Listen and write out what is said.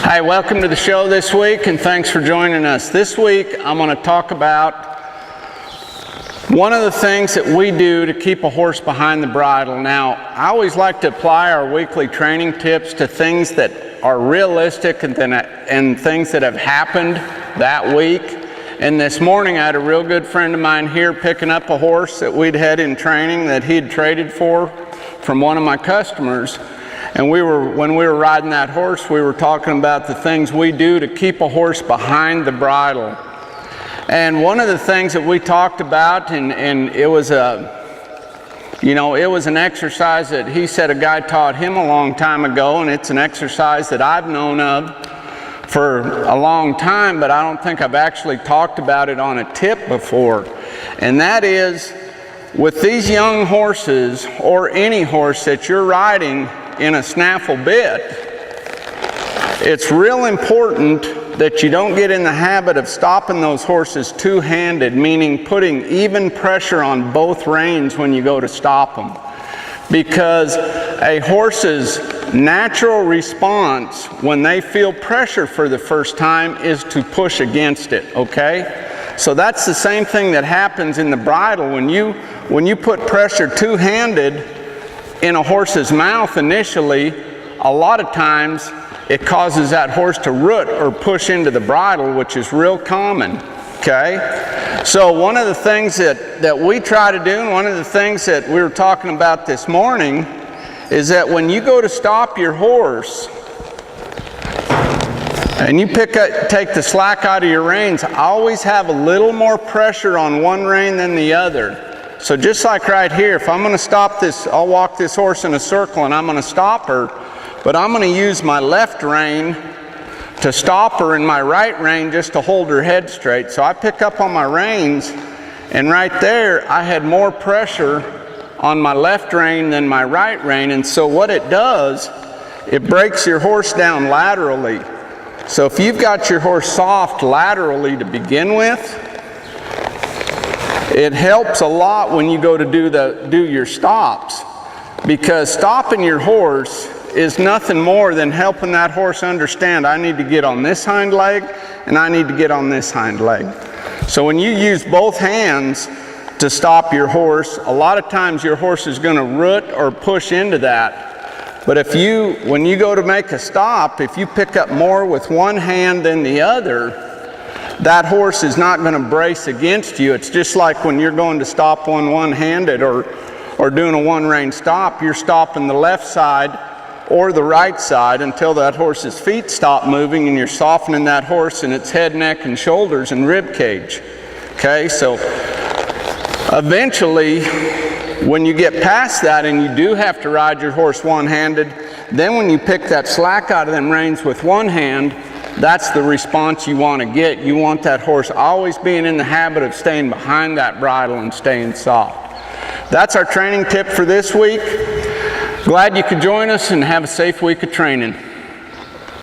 Hi, welcome to the show this week, and thanks for joining us. This week, I'm going to talk about one of the things that we do to keep a horse behind the bridle. Now, I always like to apply our weekly training tips to things that are realistic and things that have happened that week. And this morning, I had a real good friend of mine here picking up a horse that we'd had in training that he'd traded for from one of my customers. And when we were riding that horse, we were talking about the things we do to keep a horse behind the bridle. And one of the things that we talked about, and it was an exercise that he said a guy taught him a long time ago, and it's an exercise that I've known of for a long time, but I don't think I've actually talked about it on a tip before. And that is, with these young horses, or any horse that you're riding in a snaffle bit, it's real important that you don't get in the habit of stopping those horses two-handed, meaning putting even pressure on both reins when you go to stop them. Because a horse's natural response when they feel pressure for the first time is to push against it, okay? So that's the same thing that happens in the bridle. When you put pressure two-handed in a horse's mouth initially, a lot of times it causes that horse to root or push into the bridle, which is real common, okay? So one of the things that we try to do, and one of the things that we were talking about this morning, is that when you go to stop your horse and you take the slack out of your reins, always have a little more pressure on one rein than the other. So just like right here, if I'm going to stop this, I'll walk this horse in a circle and I'm going to stop her, but I'm going to use my left rein to stop her and my right rein just to hold her head straight. So I pick up on my reins, and right there I had more pressure on my left rein than my right rein, and so what it does, it breaks your horse down laterally. So if you've got your horse soft laterally to begin with, it helps a lot when you go to do your stops, because stopping your horse is nothing more than helping that horse understand, I need to get on this hind leg and I need to get on this hind leg. So when you use both hands to stop your horse, a lot of times your horse is going to root or push into that. But when you go to make a stop, if you pick up more with one hand than the other, that horse is not going to brace against you. It's just like when you're going to stop one-handed or doing a one-rein stop, you're stopping the left side or the right side until that horse's feet stop moving, and you're softening that horse in its head, neck, and shoulders and rib cage. Okay, so eventually, when you get past that and you do have to ride your horse one-handed, then when you pick that slack out of them reins with one hand, that's the response you want to get. You want that horse always being in the habit of staying behind that bridle and staying soft. That's our training tip for this week. Glad you could join us, and have a safe week of training.